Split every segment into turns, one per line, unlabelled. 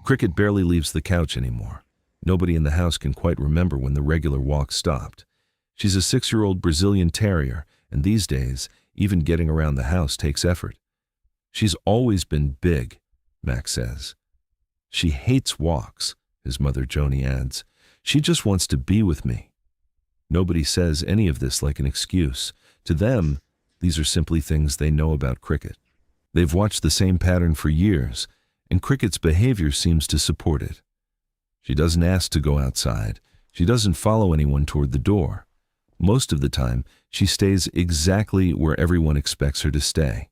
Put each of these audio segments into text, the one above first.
Cricket barely leaves the couch anymore. Nobody in the house can quite remember when the regular walk stopped. She's a 6-year-old Brazilian terrier, and these days, even getting around the house takes effort. She's always been big, Mac says. She hates walks, his mother Joni adds. She just wants to be with me. Nobody says any of this like an excuse. To them, these are simply things they know about Cricket. They've watched the same pattern for years, and Cricket's behavior seems to support it. She doesn't ask to go outside. She doesn't follow anyone toward the door. Most of the time, she stays exactly where everyone expects her to stay.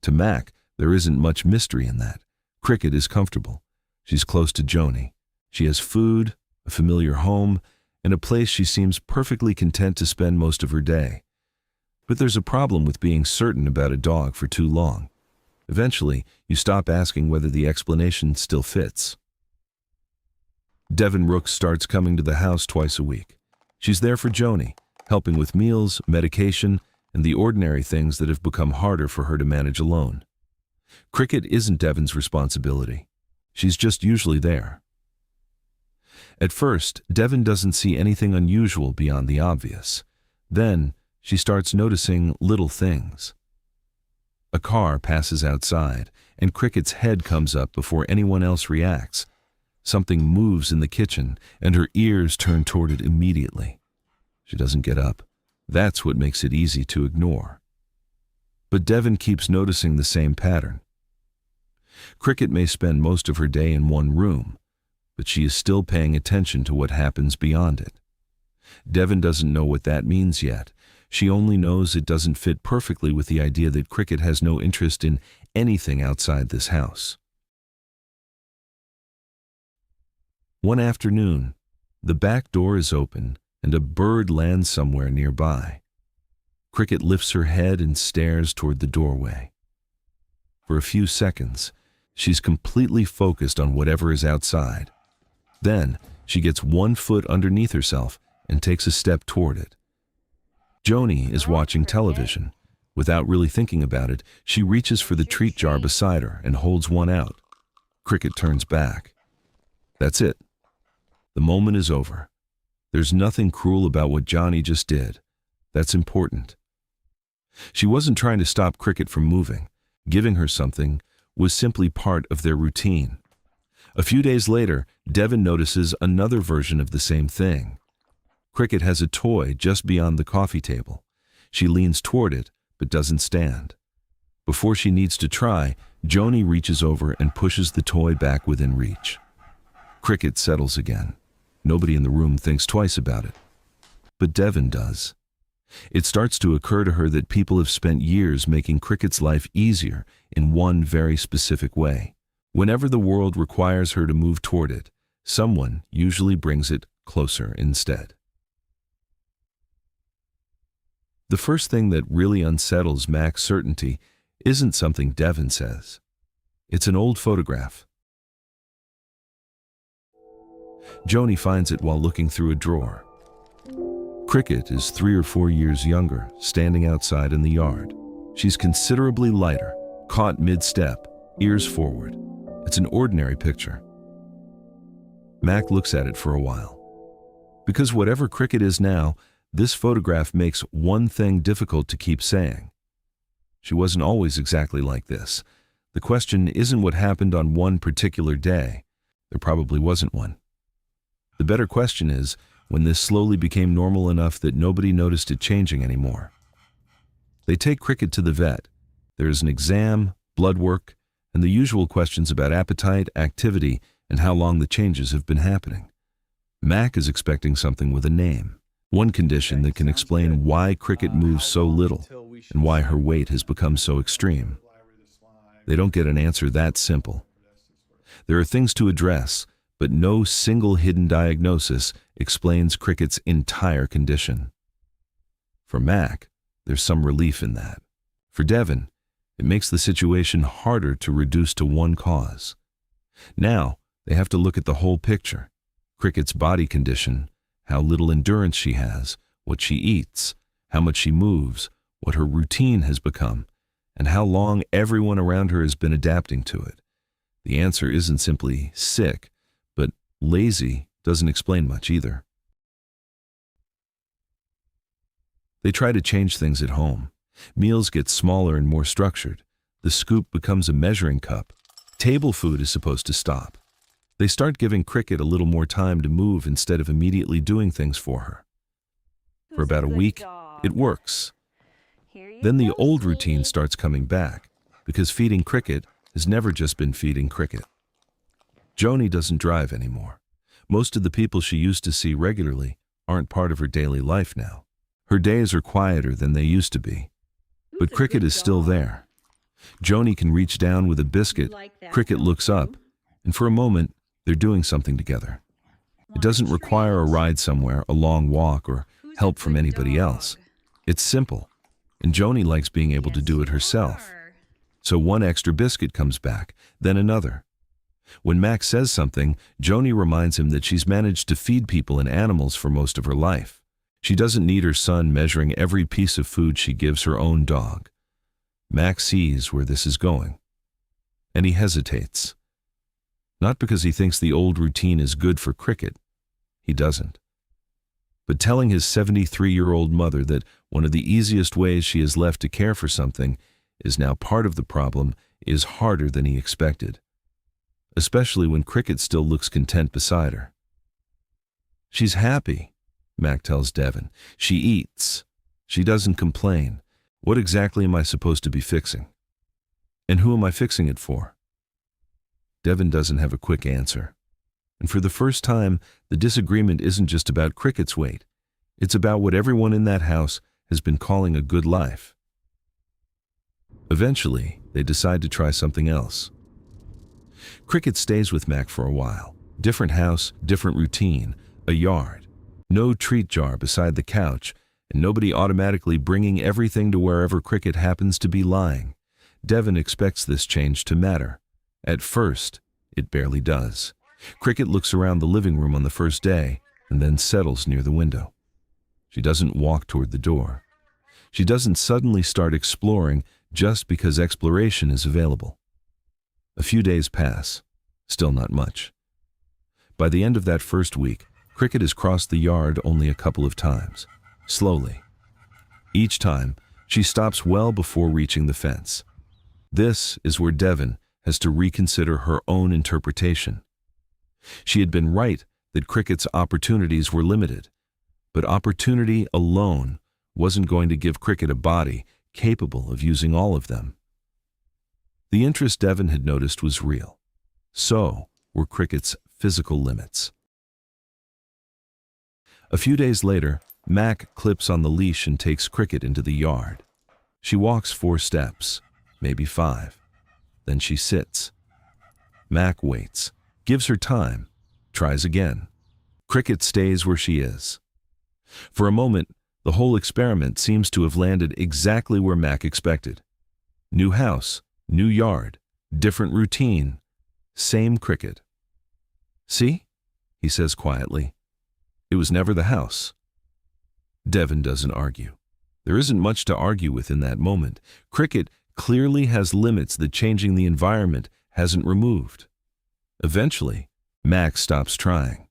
To Mac, there isn't much mystery in that. Cricket is comfortable. She's close to Joni. She has food, a familiar home, and a place she seems perfectly content to spend most of her day. But there's a problem with being certain about a dog for too long. Eventually, you stop asking whether the explanation still fits. Devin Rooks starts coming to the house twice a week. She's there for Joni, helping with meals, medication, and the ordinary things that have become harder for her to manage alone. Cricket isn't Devin's responsibility. She's just usually there. At first, Devin doesn't see anything unusual beyond the obvious. Then, she starts noticing little things. A car passes outside, and Cricket's head comes up before anyone else reacts. Something moves in the kitchen, and her ears turn toward it immediately. She doesn't get up. That's what makes it easy to ignore. But Devin keeps noticing the same pattern. Cricket may spend most of her day in one room, but she is still paying attention to what happens beyond it. Devin doesn't know what that means yet. She only knows it doesn't fit perfectly with the idea that Cricket has no interest in anything outside this house. One afternoon, the back door is open and a bird lands somewhere nearby. Cricket lifts her head and stares toward the doorway. For a few seconds, she's completely focused on whatever is outside. Then, she gets one foot underneath herself and takes a step toward it. Joni is watching television. Without really thinking about it, she reaches for the treat jar beside her and holds one out. Cricket turns back. That's it. The moment is over. There's nothing cruel about what Joni just did. That's important. She wasn't trying to stop Cricket from moving. Giving her something was simply part of their routine. A few days later, Devin notices another version of the same thing. Cricket has a toy just beyond the coffee table. She leans toward it, but doesn't stand. Before she needs to try, Joni reaches over and pushes the toy back within reach. Cricket settles again. Nobody in the room thinks twice about it. But Devin does. It starts to occur to her that people have spent years making Cricket's life easier in one very specific way. Whenever the world requires her to move toward it, someone usually brings it closer instead. The first thing that really unsettles Mac's certainty isn't something Devin says. It's an old photograph. Joni finds it while looking through a drawer. Cricket is 3 or 4 years younger, standing outside in the yard. She's considerably lighter, caught mid-step, ears forward. It's an ordinary picture. Mac looks at it for a while. Because whatever Cricket is now, this photograph makes one thing difficult to keep saying. She wasn't always exactly like this. The question isn't what happened on one particular day. There probably wasn't one. The better question is when this slowly became normal enough that nobody noticed it changing anymore. They take Cricket to the vet. There is an exam, blood work, and the usual questions about appetite, activity, and how long the changes have been happening. Mac is expecting something with a name, one condition that can explain why Cricket moves so little and why her weight has become so extreme. They don't get an answer that simple. There are things to address, but no single hidden diagnosis explains Cricket's entire condition. For Mac, there's some relief in that. For Devin, it makes the situation harder to reduce to one cause. Now, they have to look at the whole picture. Cricket's body condition, how little endurance she has, what she eats, how much she moves, what her routine has become, and how long everyone around her has been adapting to it. The answer isn't simply sick, but lazy doesn't explain much either. They try to change things at home. Meals get smaller and more structured. The scoop becomes a measuring cup. Table food is supposed to stop. They start giving Cricket a little more time to move instead of immediately doing things for her. For about a week, it works. Then the old routine starts coming back, because feeding Cricket has never just been feeding Cricket. Joni doesn't drive anymore. Most of the people she used to see regularly aren't part of her daily life now. Her days are quieter than they used to be. But Cricket is still there. Joni can reach down with a biscuit, Cricket looks up, and for a moment, they're doing something together. It doesn't require a ride somewhere, a long walk, or help from anybody else. It's simple, and Joni likes being able to do it herself. So one extra biscuit comes back, then another. When Max says something, Joni reminds him that she's managed to feed people and animals for most of her life. She doesn't need her son measuring every piece of food she gives her own dog. Max sees where this is going, and he hesitates. Not because he thinks the old routine is good for Cricket. He doesn't. But telling his 73-year-old mother that one of the easiest ways she has left to care for something is now part of the problem is harder than he expected, especially when Cricket still looks content beside her. She's happy, Mac tells Devin. She eats. She doesn't complain. What exactly am I supposed to be fixing? And who am I fixing it for? Devin doesn't have a quick answer. And for the first time, the disagreement isn't just about Cricket's weight. It's about what everyone in that house has been calling a good life. Eventually, they decide to try something else. Cricket stays with Mac for a while. Different house, different routine, a yard. No treat jar beside the couch, and nobody automatically bringing everything to wherever Cricket happens to be lying. Devin expects this change to matter. At first, it barely does. Cricket looks around the living room on the first day and then settles near the window. She doesn't walk toward the door. She doesn't suddenly start exploring just because exploration is available. A few days pass, still not much. By the end of that first week, Cricket has crossed the yard only a couple of times, slowly. Each time, she stops well before reaching the fence. This is where Devin has to reconsider her own interpretation. She had been right that Cricket's opportunities were limited, but opportunity alone wasn't going to give Cricket a body capable of using all of them. The interest Devin had noticed was real. So were Cricket's physical limits. A few days later, Mac clips on the leash and takes Cricket into the yard. She walks 4 steps, maybe 5. Then she sits. Mac waits, gives her time, tries again. Cricket stays where she is. For a moment, the whole experiment seems to have landed exactly where Mac expected. New house, new yard, different routine, same Cricket. See? He says quietly. It was never the house. Devin doesn't argue. There isn't much to argue with in that moment. Cricket clearly has limits that changing the environment hasn't removed. Eventually, Max stops trying.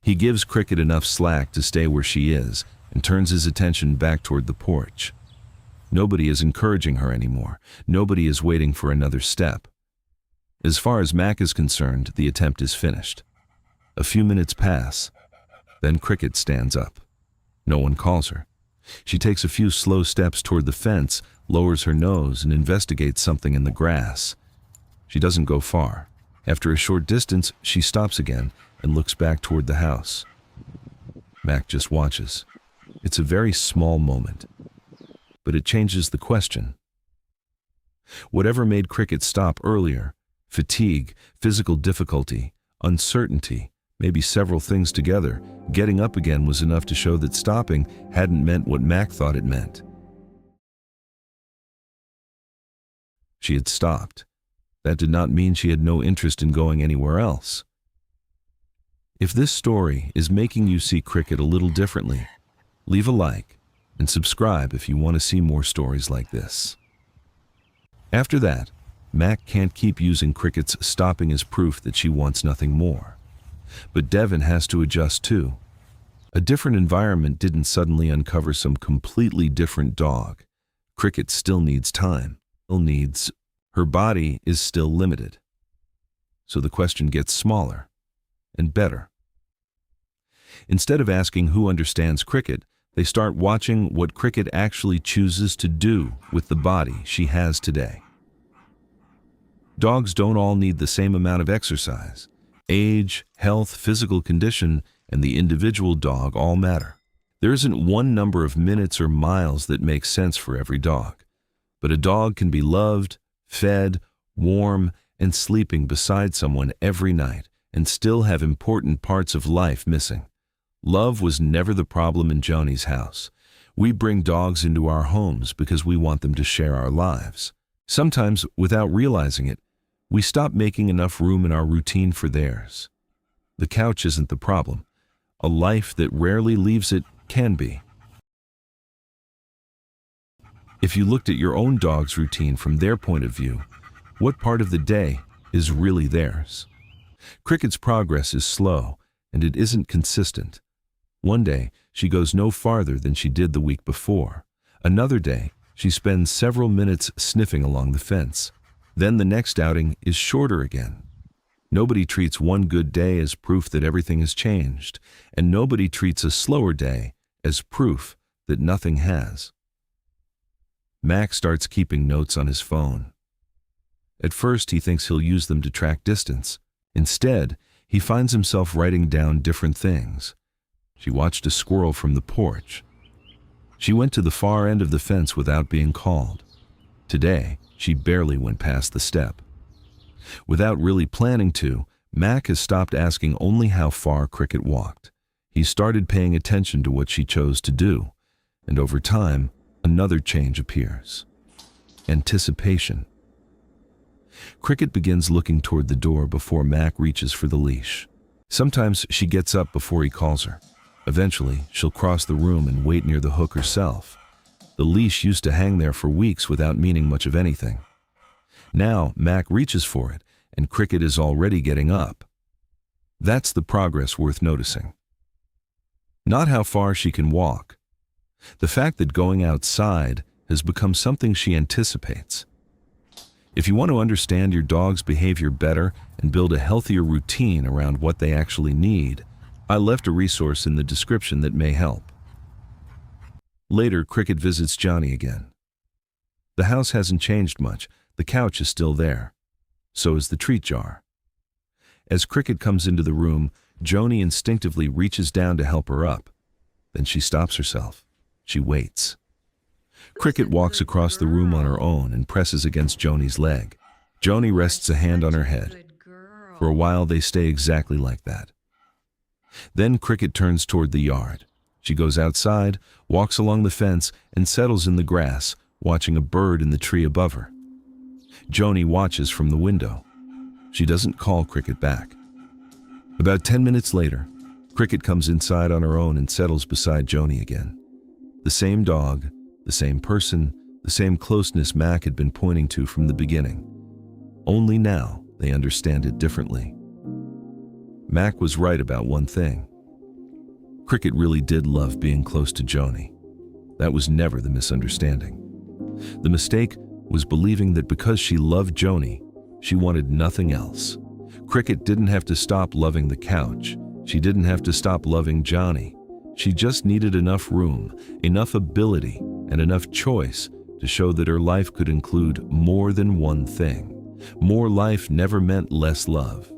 He gives Cricket enough slack to stay where she is and turns his attention back toward the porch. Nobody is encouraging her anymore. Nobody is waiting for another step. As far as Mac is concerned, the attempt is finished. A few minutes pass. Then Cricket stands up. No one calls her. She takes a few slow steps toward the fence, lowers her nose, and investigates something in the grass. She doesn't go far. After a short distance, she stops again and looks back toward the house. Mac just watches. It's a very small moment, but it changes the question. Whatever made Cricket stop earlier, fatigue, physical difficulty, uncertainty, maybe several things together, getting up again was enough to show that stopping hadn't meant what Mac thought it meant. She had stopped. That did not mean she had no interest in going anywhere else. If this story is making you see Cricket a little differently, leave a like and subscribe if you want to see more stories like this. After that, Mac can't keep using Cricket's stopping as proof that she wants nothing more. But Devin has to adjust too. A different environment didn't suddenly uncover some completely different dog. Cricket still needs time. Her body is still limited. So the question gets smaller and better. Instead of asking who understands Cricket, they start watching what Cricket actually chooses to do with the body she has today. Dogs don't all need the same amount of exercise. Age, health, physical condition, and the individual dog all matter. There isn't one number of minutes or miles that makes sense for every dog. But a dog can be loved, fed, warm, and sleeping beside someone every night and still have important parts of life missing. Love was never the problem in Joni's house. We bring dogs into our homes because we want them to share our lives. Sometimes, without realizing it, we stop making enough room in our routine for theirs. The couch isn't the problem. A life that rarely leaves it can be. If you looked at your own dog's routine from their point of view, what part of the day is really theirs? Cricket's progress is slow, and it isn't consistent. One day, she goes no farther than she did the week before. Another day, she spends several minutes sniffing along the fence. Then the next outing is shorter again. Nobody treats one good day as proof that everything has changed, and nobody treats a slower day as proof that nothing has. Mac starts keeping notes on his phone. At first, he thinks he'll use them to track distance. Instead, he finds himself writing down different things. She watched a squirrel from the porch. She went to the far end of the fence without being called. Today, she barely went past the step. Without really planning to, Mac has stopped asking only how far Cricket walked. He started paying attention to what she chose to do, and over time, another change appears. Anticipation. Cricket begins looking toward the door before Mac reaches for the leash. Sometimes she gets up before he calls her. Eventually, she'll cross the room and wait near the hook herself. The leash used to hang there for weeks without meaning much of anything. Now, Mac reaches for it, and Cricket is already getting up. That's the progress worth noticing. Not how far she can walk. The fact that going outside has become something she anticipates. If you want to understand your dog's behavior better and build a healthier routine around what they actually need, I left a resource in the description that may help. Later, Cricket visits Joni again. The house hasn't changed much. The couch is still there. So is the treat jar. As Cricket comes into the room, Joni instinctively reaches down to help her up. Then she stops herself. She waits. Cricket walks across the room on her own and presses against Joni's leg. Joni rests a hand on her head. For a while, they stay exactly like that. Then Cricket turns toward the yard. She goes outside, walks along the fence, and settles in the grass, watching a bird in the tree above her. Joni watches from the window. She doesn't call Cricket back. About 10 minutes later, Cricket comes inside on her own and settles beside Joni again. The same dog, the same person, the same closeness Mac had been pointing to from the beginning. Only now they understand it differently. Mac was right about one thing. Cricket really did love being close to Joni. That was never the misunderstanding. The mistake was believing that because she loved Joni, she wanted nothing else. Cricket didn't have to stop loving the couch. She didn't have to stop loving Joni. She just needed enough room, enough ability, and enough choice to show that her life could include more than one thing. More life never meant less love.